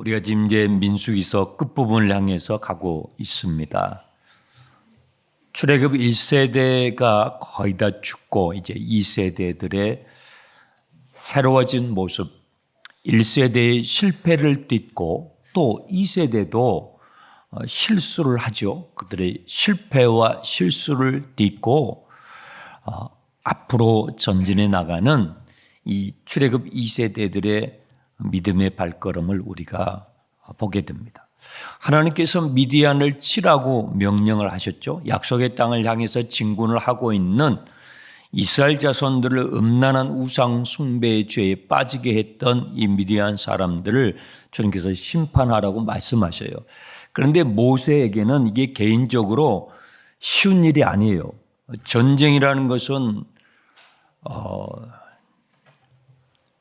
우리가 지금 이제 민수기서 끝부분을 향해서 가고 있습니다. 출애굽 1세대가 거의 다 죽고 이제 2세대들의 새로워진 모습, 1세대의 실패를 딛고 또 2세대도 실수를 하죠. 그들의 실패와 실수를 딛고 앞으로 전진해 나가는 이 출애굽 2세대들의 믿음의 발걸음을 우리가 보게 됩니다. 하나님께서 미디안을 치라고 명령을 하셨죠. 약속의 땅을 향해서 진군을 하고 있는 이스라엘 자손들을 음란한 우상 숭배의 죄에 빠지게 했던 이 미디안 사람들을 주님께서 심판하라고 말씀하셔요. 그런데 모세에게는 이게 개인적으로 쉬운 일이 아니에요. 전쟁이라는 것은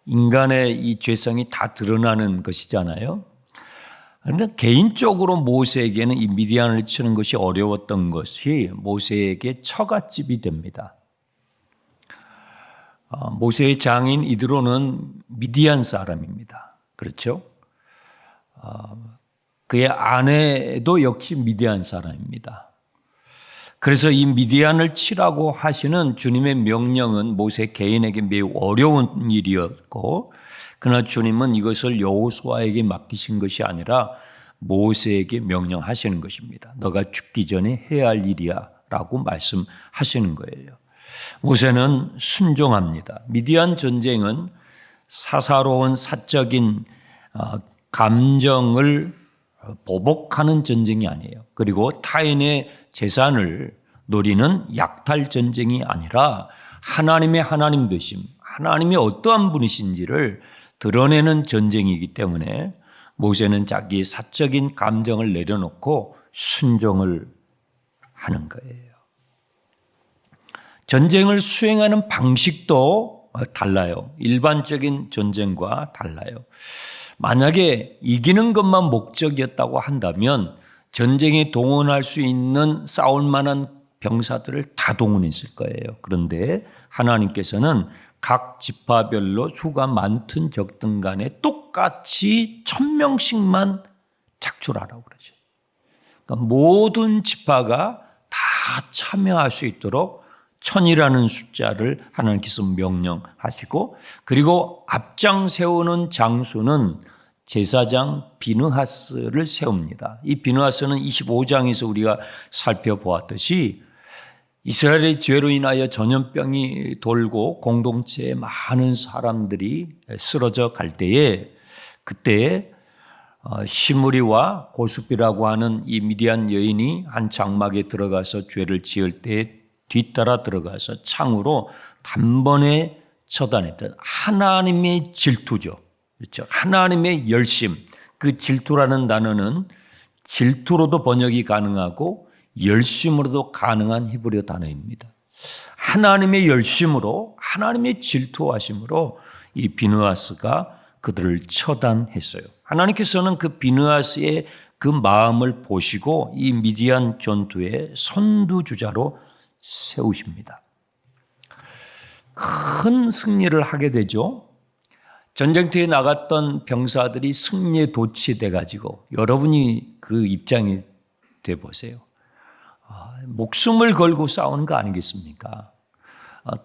인간의 이 죄성이 다 드러나는 것이잖아요. 그런데 개인적으로 모세에게는 이 미디안을 치는 것이 어려웠던 것이 모세에게 처갓집이 됩니다. 모세의 장인 이드로는 미디안 사람입니다. 그렇죠? 그의 아내도 역시 미디안 사람입니다. 그래서 이 미디안을 치라고 하시는 주님의 명령은 모세 개인에게 매우 어려운 일이었고, 그러나 주님은 이것을 여호수아에게 맡기신 것이 아니라 모세에게 명령하시는 것입니다. 너가 죽기 전에 해야 할 일이야 라고 말씀하시는 거예요. 모세는 순종합니다. 미디안 전쟁은 사사로운 사적인 감정을 보복하는 전쟁이 아니에요. 그리고 타인의 재산을 노리는 약탈 전쟁이 아니라 하나님의 하나님 되심, 하나님이 어떠한 분이신지를 드러내는 전쟁이기 때문에 모세는 자기의 사적인 감정을 내려놓고 순종을 하는 거예요. 전쟁을 수행하는 방식도 달라요. 일반적인 전쟁과 달라요. 만약에 이기는 것만 목적이었다고 한다면 전쟁에 동원할 수 있는 싸울 만한 병사들을 다 동원했을 거예요. 그런데 하나님께서는 각 지파별로 수가 많든 적든 간에 똑같이 1000명씩만 착출하라고 그러죠. 그러니까 모든 지파가 다 참여할 수 있도록 1000이라는 숫자를 하나님께서 명령하시고, 그리고 앞장 세우는 장수는 제사장 비느하스를 세웁니다. 이 비느하스는 25장에서 우리가 살펴보았듯이 이스라엘의 죄로 인하여 전염병이 돌고 공동체에 많은 사람들이 쓰러져 갈 때에, 그때에 시므리와 고스비라고 하는 이 미디안 여인이 한 장막에 들어가서 죄를 지을 때에 뒤따라 들어가서 창으로 단번에 처단했던 하나님의 질투죠. 그렇죠? 하나님의 열심. 그 질투라는 단어는 질투로도 번역이 가능하고 열심으로도 가능한 히브리어 단어입니다. 하나님의 열심으로, 하나님의 질투하심으로 이 비느하스가 그들을 처단했어요. 하나님께서는 그 비느하스의 그 마음을 보시고 이 미디안 전투의 선두주자로 세우십니다. 큰 승리를 하게 되죠. 전쟁터에 나갔던 병사들이 승리에 도취돼 가지고, 여러분이 그 입장이 돼 보세요. 목숨을 걸고 싸우는 거 아니겠습니까?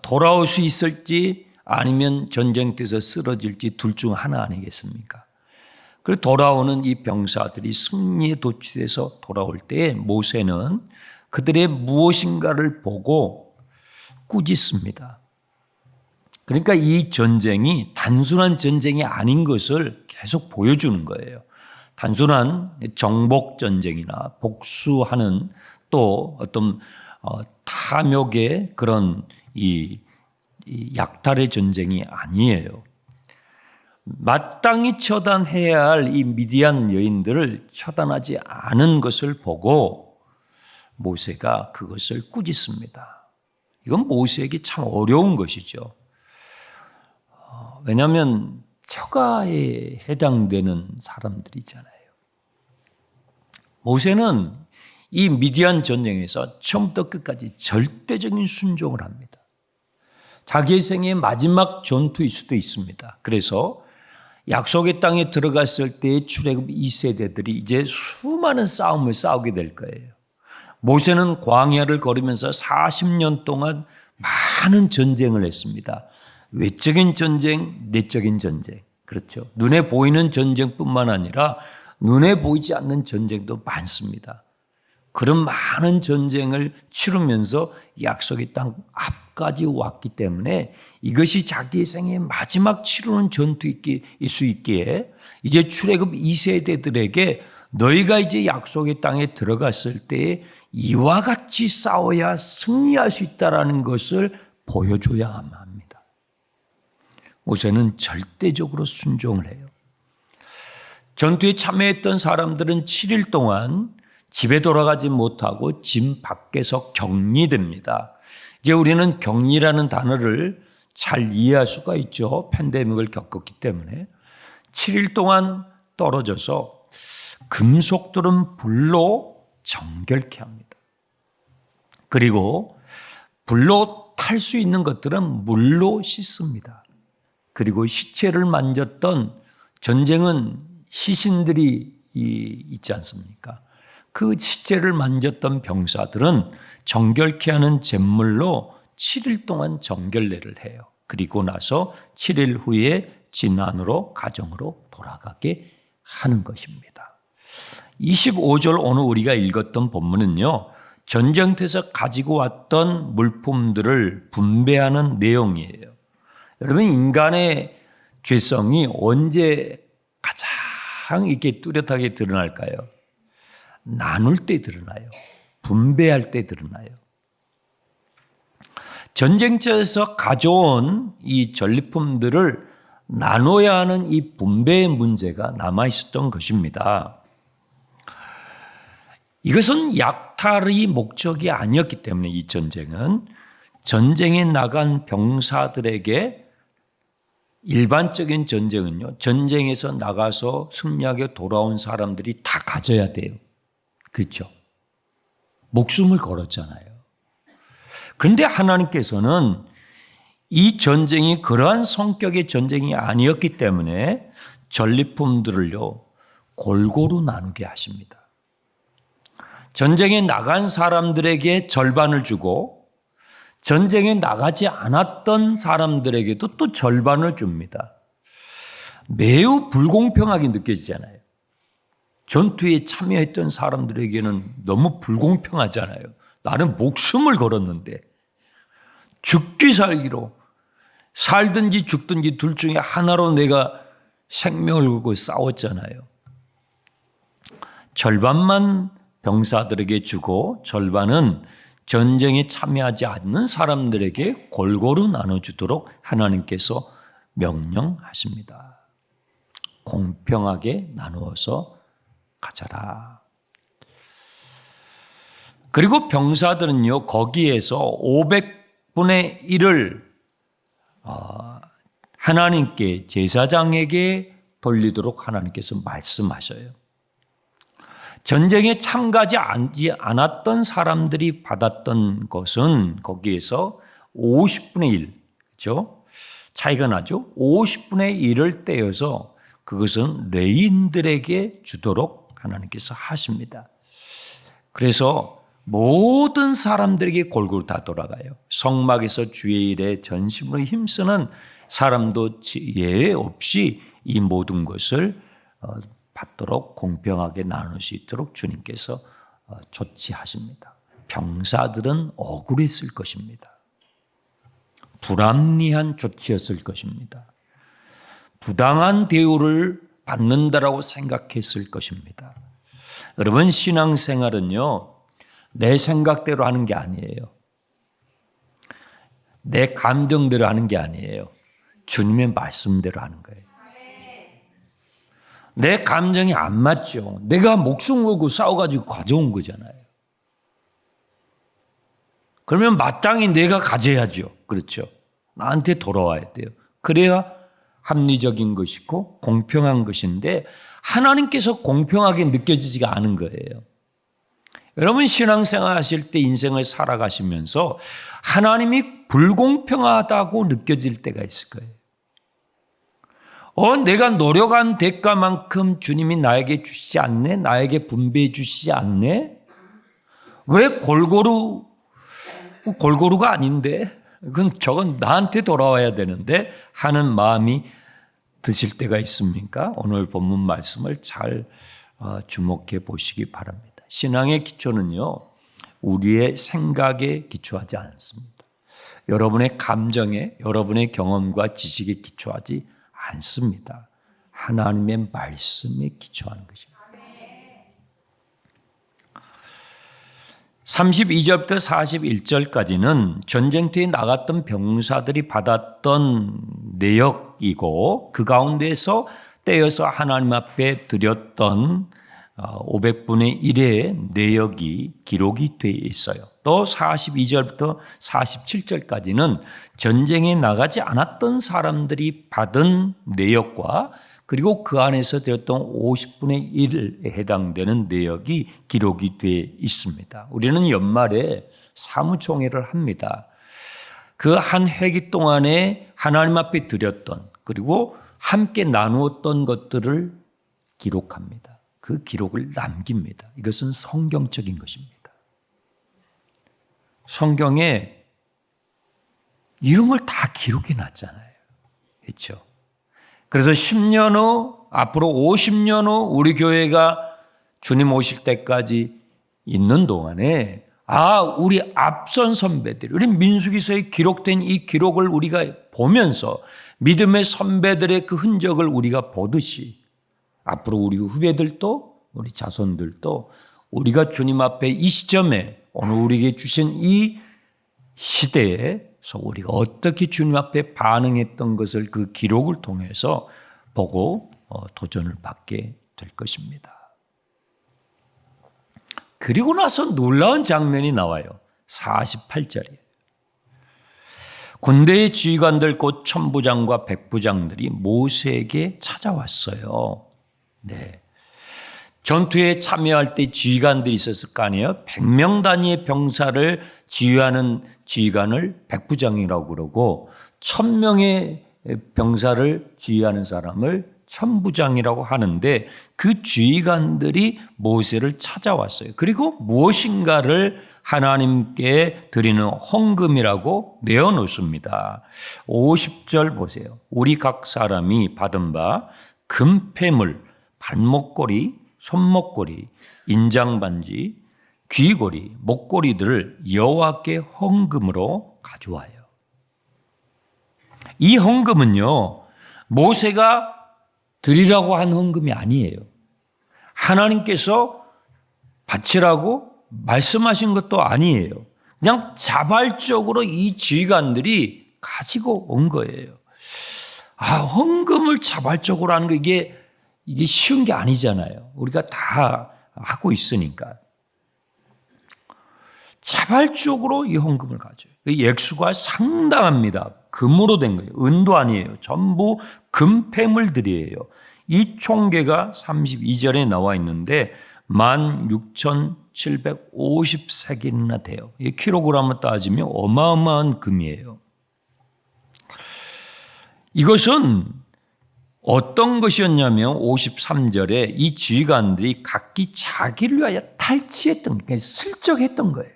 돌아올 수 있을지 아니면 전쟁터에서 쓰러질지 둘 중 하나 아니겠습니까? 그리고 돌아오는 이 병사들이 승리에 도취돼서 돌아올 때 모세는 그들의 무엇인가를 보고 꾸짖습니다. 그러니까 이 전쟁이 단순한 전쟁이 아닌 것을 계속 보여주는 거예요. 단순한 정복 전쟁이나 복수하는 또 어떤 탐욕의 그런 이 약탈의 전쟁이 아니에요. 마땅히 처단해야 할 이 미디안 여인들을 처단하지 않은 것을 보고 모세가 그것을 꾸짖습니다. 이건 모세에게 참 어려운 것이죠. 왜냐하면 처가에 해당되는 사람들이잖아요. 모세는 이 미디안 전쟁에서 처음부터 끝까지 절대적인 순종을 합니다. 자기의 생의 마지막 전투일 수도 있습니다. 그래서 약속의 땅에 들어갔을 때의 출애굽 2세대들이 이제 수많은 싸움을 싸우게 될 거예요. 모세는 광야를 걸으면서 40년 동안 많은 전쟁을 했습니다. 외적인 전쟁, 내적인 전쟁. 그렇죠. 눈에 보이는 전쟁뿐만 아니라 눈에 보이지 않는 전쟁도 많습니다. 그런 많은 전쟁을 치르면서 약속의 땅 앞까지 왔기 때문에 이것이 자기 생의 마지막 치르는 전투일 수 있기에 이제 출애굽 2세대들에게 너희가 이제 약속의 땅에 들어갔을 때 이와 같이 싸워야 승리할 수 있다는 것을 보여줘야 합니다. 모세는 절대적으로 순종을 해요. 전투에 참여했던 사람들은 7일 동안 집에 돌아가지 못하고 집 밖에서 격리됩니다. 이제 우리는 격리라는 단어를 잘 이해할 수가 있죠. 팬데믹을 겪었기 때문에. 7일 동안 떨어져서 금속들은 불로 정결케 합니다. 그리고 불로 탈 수 있는 것들은 물로 씻습니다. 그리고 시체를 만졌던 전쟁은 시신들이 있지 않습니까? 그 시체를 만졌던 병사들은 정결케 하는 잿물로 7일 동안 정결례를 해요. 그리고 나서 7일 후에 진안으로 가정으로 돌아가게 하는 것입니다. 25절 오늘 우리가 읽었던 본문은요. 전쟁터에서 가지고 왔던 물품들을 분배하는 내용이에요. 여러분 인간의 죄성이 언제 가장 이렇게 뚜렷하게 드러날까요? 나눌 때 드러나요. 분배할 때 드러나요. 전쟁터에서 가져온 이 전리품들을 나눠야 하는 이 분배의 문제가 남아 있었던 것입니다. 이것은 약탈의 목적이 아니었기 때문에 이 전쟁은 전쟁에 나간 병사들에게 일반적인 전쟁은요. 전쟁에서 나가서 승리하게 돌아온 사람들이 다 가져야 돼요. 그렇죠? 목숨을 걸었잖아요. 그런데 하나님께서는 이 전쟁이 그러한 성격의 전쟁이 아니었기 때문에 전리품들을요. 골고루 나누게 하십니다. 전쟁에 나간 사람들에게 절반을 주고 전쟁에 나가지 않았던 사람들에게도 또 절반을 줍니다. 매우 불공평하게 느껴지잖아요. 전투에 참여했던 사람들에게는 너무 불공평하잖아요. 나는 목숨을 걸었는데 죽기 살기로 살든지 죽든지 둘 중에 하나로 내가 생명을 걸고 싸웠잖아요. 절반만 병사들에게 주고 절반은 전쟁에 참여하지 않는 사람들에게 골고루 나눠주도록 하나님께서 명령하십니다. 공평하게 나누어서 가져라. 그리고 병사들은요, 거기에서 500분의 1을 하나님께 제사장에게 돌리도록 하나님께서 말씀하셔요. 전쟁에 참가하지 않았던 사람들이 받았던 것은 거기에서 50분의 1, 그렇죠? 차이가 나죠? 50분의 1을 떼어서 그것은 레인들에게 주도록 하나님께서 하십니다. 그래서 모든 사람들에게 골고루 다 돌아가요. 성막에서 주의 일에 전심으로 힘쓰는 사람도 예외 없이 이 모든 것을 받도록 공평하게 나눌 수 있도록 주님께서 조치하십니다. 병사들은 억울했을 것입니다. 불합리한 조치였을 것입니다. 부당한 대우를 받는다라고 생각했을 것입니다. 여러분 신앙생활은요. 내 생각대로 하는 게 아니에요. 내 감정대로 하는 게 아니에요. 주님의 말씀대로 하는 거예요. 내 감정이 안 맞죠. 내가 목숨 걸고 싸워가지고 가져온 거잖아요. 그러면 마땅히 내가 가져야죠. 그렇죠. 나한테 돌아와야 돼요. 그래야 합리적인 것이고 공평한 것인데 하나님께서 공평하게 느껴지지가 않은 거예요. 여러분 신앙생활 하실 때 인생을 살아가시면서 하나님이 불공평하다고 느껴질 때가 있을 거예요. 내가 노력한 대가만큼 주님이 나에게 주시지 않네? 나에게 분배해 주시지 않네? 왜 골고루가 아닌데? 저건 나한테 돌아와야 되는데 하는 마음이 드실 때가 있습니까? 오늘 본문 말씀을 잘 주목해 보시기 바랍니다. 신앙의 기초는요, 우리의 생각에 기초하지 않습니다. 여러분의 감정에, 여러분의 경험과 지식에 기초하지 않습니다. 하나님의 말씀에 기초하는 것입니다. 32절부터 41절까지는 전쟁터에 나갔던 병사들이 받았던 내역이고 그 가운데서 떼어서 하나님 앞에 드렸던 500분의 1의 내역이 기록이 되어 있어요. 또 42절부터 47절까지는 전쟁에 나가지 않았던 사람들이 받은 내역과 그리고 그 안에서 드렸던 50분의 1에 해당되는 내역이 기록이 되어 있습니다. 우리는 연말에 사무총회를 합니다. 그 한 회기 동안에 하나님 앞에 드렸던 그리고 함께 나누었던 것들을 기록합니다. 그 기록을 남깁니다. 이것은 성경적인 것입니다. 성경에 이런 걸 다 기록해 놨잖아요. 그렇죠? 그래서 10년 후, 앞으로 50년 후 우리 교회가 주님 오실 때까지 있는 동안에 우리 앞선 선배들, 우리 민수기서에 기록된 이 기록을 우리가 보면서 믿음의 선배들의 그 흔적을 우리가 보듯이 앞으로 우리 후배들도 우리 자손들도 우리가 주님 앞에 이 시점에 오늘 우리에게 주신 이 시대에서 우리가 어떻게 주님 앞에 반응했던 것을 그 기록을 통해서 보고 도전을 받게 될 것입니다. 그리고 나서 놀라운 장면이 나와요. 48절이에요. 군대의 지휘관들 곧 천부장과 백부장들이 모세에게 찾아왔어요. 네. 전투에 참여할 때 지휘관들이 있었을 거 아니에요. 100명 단위의 병사를 지휘하는 지휘관을 백부장이라고 그러고 1000명의 병사를 지휘하는 사람을 천부장이라고 하는데 그 지휘관들이 모세를 찾아왔어요. 그리고 무엇인가를 하나님께 드리는 헌금이라고 내어놓습니다. 50절 보세요. 우리 각 사람이 받은 바 금패물, 발목걸이, 손목걸이, 인장반지, 귀걸이, 목걸이들을 여호와께 헌금으로 가져와요. 이 헌금은요, 모세가 드리라고 한 헌금이 아니에요. 하나님께서 바치라고 말씀하신 것도 아니에요. 그냥 자발적으로 이 지휘관들이 가지고 온 거예요. 헌금을 자발적으로 하는 거 이게 쉬운 게 아니잖아요. 우리가 다 하고 있으니까. 자발적으로 이 헌금을 가져요. 그 액수가 상당합니다. 금으로 된 거예요. 은도 아니에요. 전부 금패물들이에요. 이 총계가 32절에 나와 있는데 16,750세겔이나 돼요. 이 킬로그램을 따지면 어마어마한 금이에요. 이것은 어떤 것이었냐면 53절에 이 지휘관들이 각기 자기를 위하여 탈취했던, 슬쩍 했던 거예요.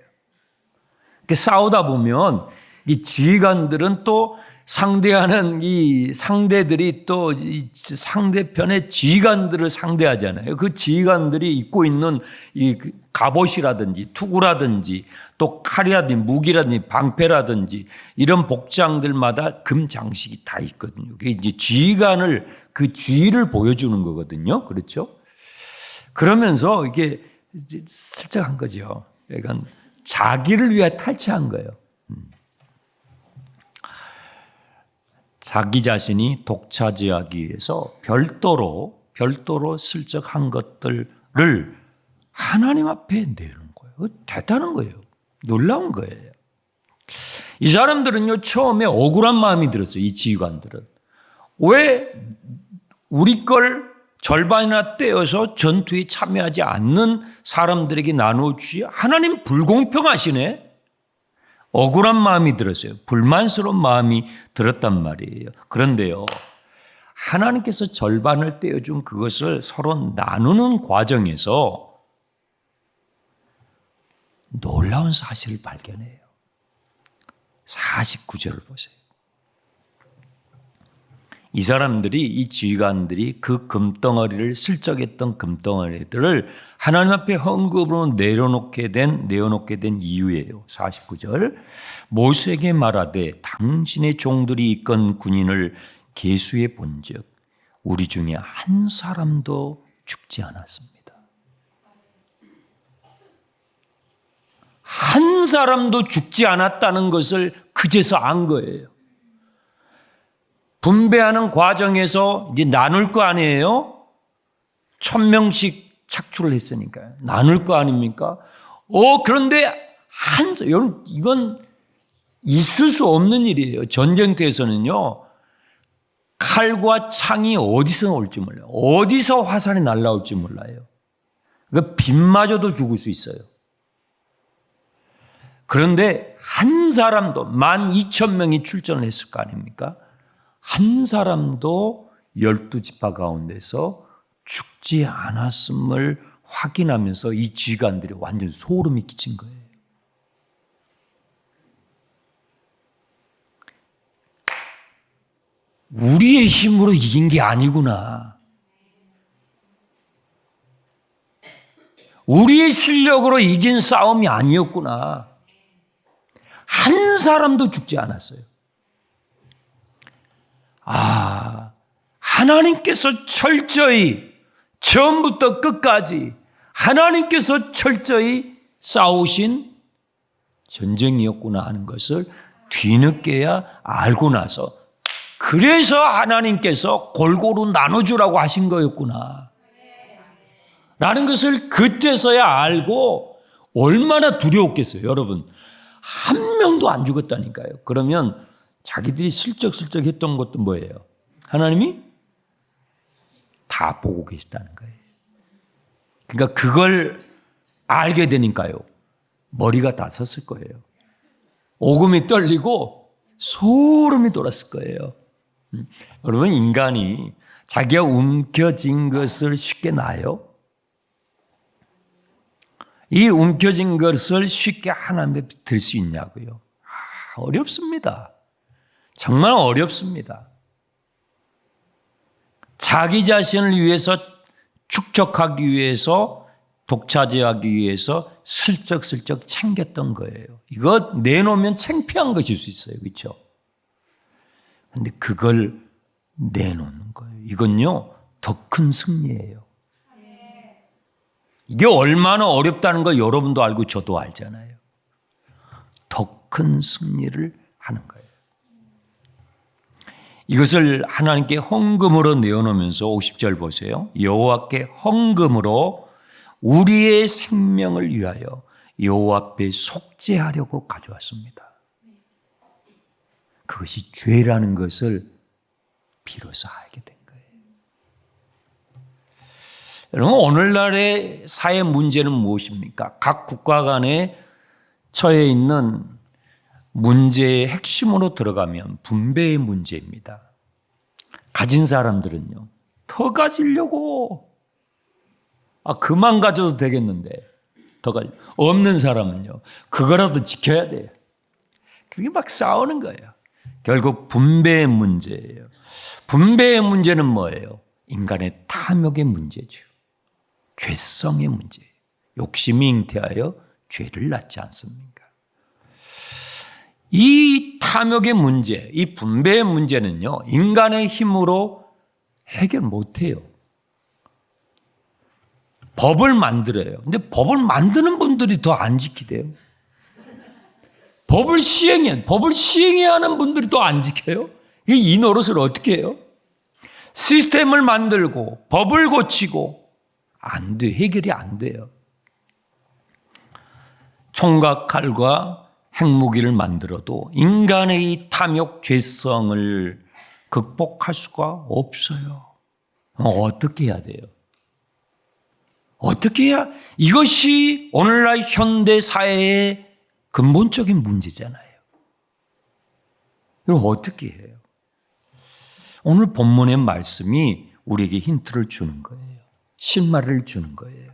싸우다 보면 이 지휘관들은 또 상대하는 이 상대들이 또 상대편의 지휘관들을 상대하잖아요. 그 지휘관들이 입고 있는 이 갑옷이라든지 투구라든지 또 칼이라든지 무기라든지 방패라든지 이런 복장들마다 금 장식이 다 있거든요. 그게 이제 지휘관을 그 지휘를 보여주는 거거든요. 그렇죠? 그러면서 이게 슬쩍 한 거죠. 그러니까 자기를 위해 탈취한 거예요. 자기 자신이 독차지하기 위해서 별도로 슬쩍 한 것들을 하나님 앞에 내는 거예요. 대단한 거예요. 놀라운 거예요. 이 사람들은요, 처음에 억울한 마음이 들었어요. 이 지휘관들은. 왜 우리 걸 절반이나 떼어서 전투에 참여하지 않는 사람들에게 나눠주지? 하나님 불공평하시네? 억울한 마음이 들었어요. 불만스러운 마음이 들었단 말이에요. 그런데요, 하나님께서 절반을 떼어준 그것을 서로 나누는 과정에서 놀라운 사실을 발견해요. 49절을 보세요. 이 사람들이, 이 지휘관들이 그 금덩어리를, 슬쩍했던 금덩어리들을 하나님 앞에 헌금으로 내어놓게 된 이유예요. 49절. 모세에게 말하되 당신의 종들이 이끈 군인을 계수해 본즉 우리 중에 한 사람도 죽지 않았습니다. 한 사람도 죽지 않았다는 것을 그제서 안 거예요. 분배하는 과정에서 이제 나눌 거 아니에요? 1000명씩 착출을 했으니까요. 나눌 거 아닙니까? 그런데 여러분, 이건 있을 수 없는 일이에요. 전쟁터에서는요, 칼과 창이 어디서 올지 몰라요. 어디서 화살이 날라올지 몰라요. 그러니까 빗마저도 죽을 수 있어요. 그런데 한 사람도 12,000명이 출전을 했을 거 아닙니까? 한 사람도 12지파 가운데서 죽지 않았음을 확인하면서 이 지휘관들이 완전 소름이 끼친 거예요. 우리의 힘으로 이긴 게 아니구나. 우리의 실력으로 이긴 싸움이 아니었구나. 한 사람도 죽지 않았어요. 하나님께서 철저히 처음부터 끝까지 하나님께서 철저히 싸우신 전쟁이었구나 하는 것을 뒤늦게야 알고 나서, 그래서 하나님께서 골고루 나눠주라고 하신 거였구나 라는 것을 그때서야 알고, 얼마나 두려웠겠어요. 여러분, 한 명도 안 죽었다니까요. 그러면 자기들이 슬쩍슬쩍 했던 것도 뭐예요? 하나님이 다 보고 계시다는 거예요. 그러니까 그걸 알게 되니까요, 머리가 다 섰을 거예요. 오금이 떨리고 소름이 돋았을 거예요. 여러분, 인간이 자기가 움켜쥔 것을 쉽게 놔요? 이 움켜쥔 것을 쉽게 하나님 앞에 들 수 있냐고요? 어렵습니다. 정말 어렵습니다. 자기 자신을 위해서 축적하기 위해서, 독차지하기 위해서 슬쩍슬쩍 챙겼던 거예요. 이거 내놓으면 창피한 것일 수 있어요. 그렇죠? 그런데 그걸 내놓는 거예요. 이건요, 더 큰 승리예요. 이게 얼마나 어렵다는 거 여러분도 알고 저도 알잖아요. 더 큰 승리를 하는 거예요. 이것을 하나님께 헌금으로 내어놓으면서 50절 보세요. 여호와께 헌금으로 우리의 생명을 위하여 여호와 앞에 속죄하려고 가져왔습니다. 그것이 죄라는 것을 비로소 알게 된 거예요. 여러분, 오늘날의 사회 문제는 무엇입니까? 각 국가 간에 처해 있는 문제의 핵심으로 들어가면 분배의 문제입니다. 가진 사람들은요, 더 가지려고, 그만 가져도 되겠는데 더 가지. 없는 사람은요, 그거라도 지켜야 돼요. 그게 막 싸우는 거예요. 결국 분배의 문제예요. 분배의 문제는 뭐예요? 인간의 탐욕의 문제죠. 죄성의 문제예요. 욕심이 잉태하여 죄를 낳지 않습니까? 이 탐욕의 문제, 이 분배의 문제는요, 인간의 힘으로 해결 못해요. 법을 만들어요. 근데 법을 만드는 분들이 더 안 지키대요. 법을 시행해야 하는 분들이 더 안 지켜요. 이 노릇을 어떻게 해요? 시스템을 만들고 법을 고치고 안 돼, 해결이 안 돼요. 총과 칼과 핵무기를 만들어도 인간의 이 탐욕 죄성을 극복할 수가 없어요. 어떻게 해야 돼요? 어떻게 해야? 이것이 오늘날 현대 사회의 근본적인 문제잖아요. 그럼 어떻게 해요? 오늘 본문의 말씀이 우리에게 힌트를 주는 거예요. 실마리를 주는 거예요.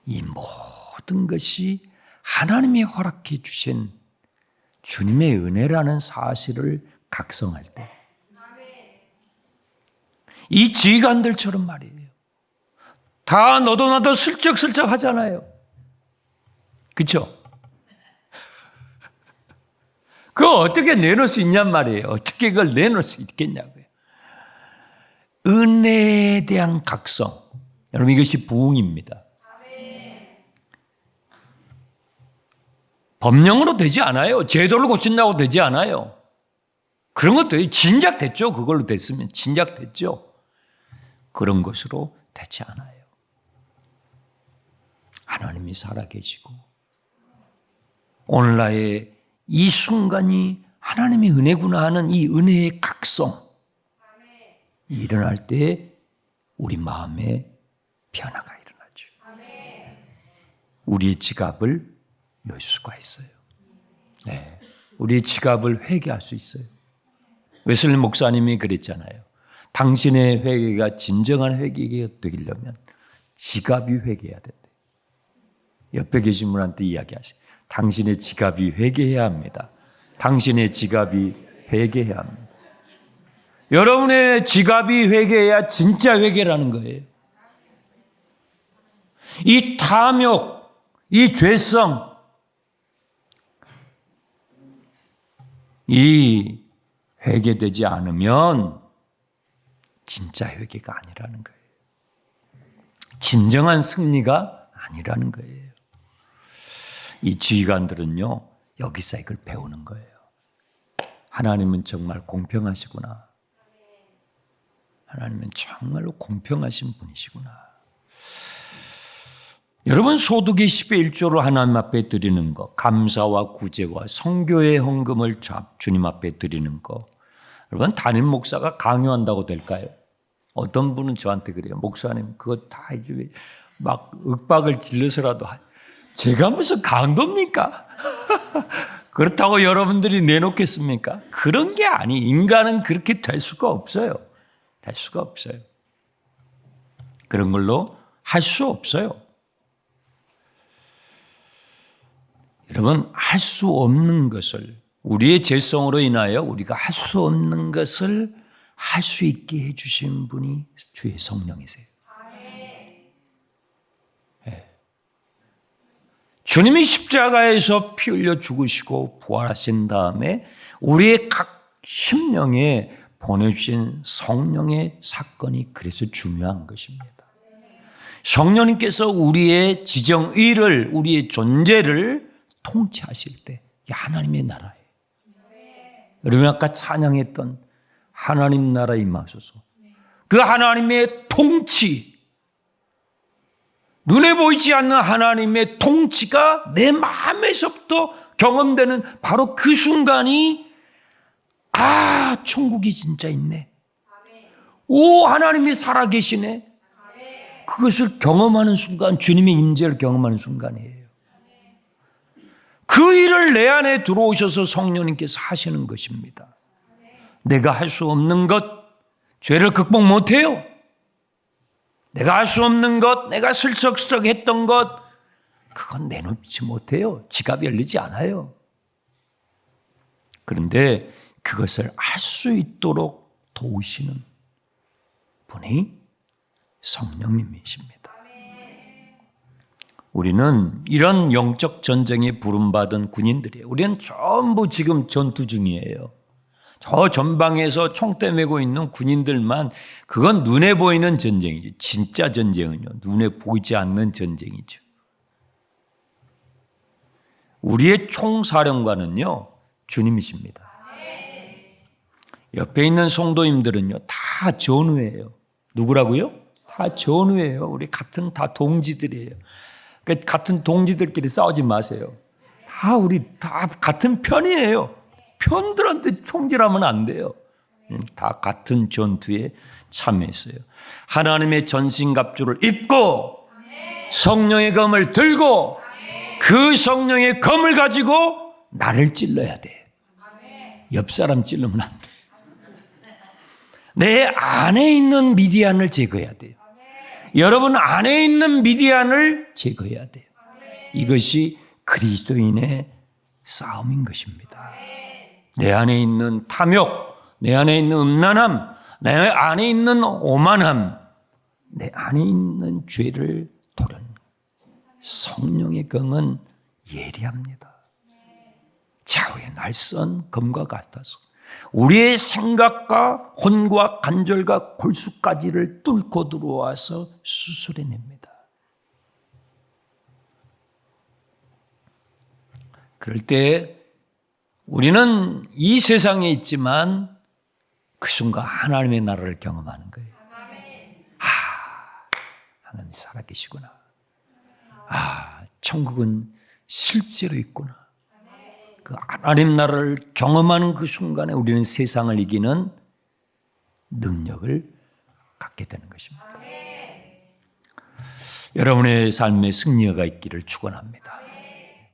이 모든 것이 하나님이 허락해 주신 주님의 은혜라는 사실을 각성할 때, 이 지휘관들처럼 말이에요. 다 너도 나도 슬쩍슬쩍 하잖아요. 그렇죠? 그거 어떻게 내놓을 수 있냔 말이에요. 어떻게 그걸 내놓을 수 있겠냐고요. 은혜에 대한 각성. 여러분, 이것이 부흥입니다. 법령으로 되지 않아요. 제도를 고친다고 되지 않아요. 그런 것도 진작 됐죠. 그걸로 됐으면 진작 됐죠. 그런 것으로 되지 않아요. 하나님이 살아계시고 오늘날의 이 순간이 하나님의 은혜구나 하는 이 은혜의 각성, 일어날 때 우리 마음에 변화가 일어나죠. 우리의 지갑을 열 수가 있어요. 네, 우리의 지갑을 회개할 수 있어요. 웨슬리 목사님이 그랬잖아요. 당신의 회개가 진정한 회개가 되려면 지갑이 회개해야 된대. 옆에 계신 분한테 이야기하세요. 당신의 지갑이 회개해야 합니다. 당신의 지갑이 회개해야 합니다. 여러분의 지갑이 회개해야 진짜 회개라는 거예요. 이 탐욕, 이 죄성, 이 회개되지 않으면 진짜 회개가 아니라는 거예요. 진정한 승리가 아니라는 거예요. 이 지휘관들은요, 여기서 이걸 배우는 거예요. 하나님은 정말 공평하시구나. 하나님은 정말로 공평하신 분이시구나. 여러분, 소득의 10의 1조로 하나님 앞에 드리는 것, 감사와 구제와 성교의 헌금을 주님 앞에 드리는 것, 여러분, 담임 목사가 강요한다고 될까요? 어떤 분은 저한테 그래요. 목사님, 그거 다 이제 막 윽박을 질러서라도 제가 무슨 강도입니까? 그렇다고 여러분들이 내놓겠습니까? 그런 게 아니. 인간은 그렇게 될 수가 없어요. 될 수가 없어요. 그런 걸로 할 수 없어요. 여러분, 할 수 없는 것을, 우리의 죄성으로 인하여 우리가 할 수 없는 것을 할 수 있게 해주신 분이 주의 성령이세요. 주님이 십자가에서 피 흘려 죽으시고 부활하신 다음에 우리의 각 심령에 보내주신 성령의 사건이 그래서 중요한 것입니다. 성령님께서 우리의 지정의를, 우리의 존재를 통치하실 때 하나님의 나라예요. 여러분, 아까 찬양했던 하나님 나라 임하소서. 그 하나님의 통치, 눈에 보이지 않는 하나님의 통치가 내 마음에서부터 경험되는 바로 그 순간이, 아, 천국이 진짜 있네. 오, 하나님이 살아계시네. 그것을 경험하는 순간, 주님의 임재를 경험하는 순간이에요. 그 일을 내 안에 들어오셔서 성령님께서 하시는 것입니다. 내가 할 수 없는 것, 죄를 극복 못해요. 내가 할 수 없는 것, 내가 슬쩍슬쩍 했던 것, 그건 내놓지 못해요. 지갑이 열리지 않아요. 그런데 그것을 할 수 있도록 도우시는 분이 성령님이십니다. 우리는 이런 영적 전쟁에 부름받은 군인들이에요. 우리는 전부 지금 전투 중이에요. 저 전방에서 총대 메고 있는 군인들만, 그건 눈에 보이는 전쟁이죠. 진짜 전쟁은요, 눈에 보이지 않는 전쟁이죠. 우리의 총사령관은요, 주님이십니다. 옆에 있는 성도님들은요, 다 전우예요. 누구라고요? 다 전우예요. 우리 같은 다 동지들이에요. 그러니까 같은 동지들끼리 싸우지 마세요. 우리 다 같은 편이에요. 편들한테 총질하면 안 돼요. 다 같은 전투에 참여했어요. 하나님의 전신갑주를 입고 성령의 검을 들고 그 성령의 검을 가지고 나를 찔러야 돼. 옆 사람 찔르면 안 돼. 내 안에 있는 미디안을 제거해야 돼요. 여러분 안에 있는 미디안을 제거해야 돼요. 이것이 그리스도인의 싸움인 것입니다. 내 안에 있는 탐욕, 내 안에 있는 음란함, 내 안에 있는 오만함, 내 안에 있는 죄를 도려는 성령의 검은 예리합니다. 좌우의 날선 검과 같아서 우리의 생각과 혼과 간절과 골수까지를 뚫고 들어와서 수술해냅니다. 그럴 때 우리는 이 세상에 있지만 그 순간 하나님의 나라를 경험하는 거예요. 하나님 살아계시구나. 천국은 실제로 있구나. 그 하나님 나라를 경험하는 그 순간에 우리는 세상을 이기는 능력을 갖게 되는 것입니다. 여러분의 삶에 승리가 있기를 축원합니다.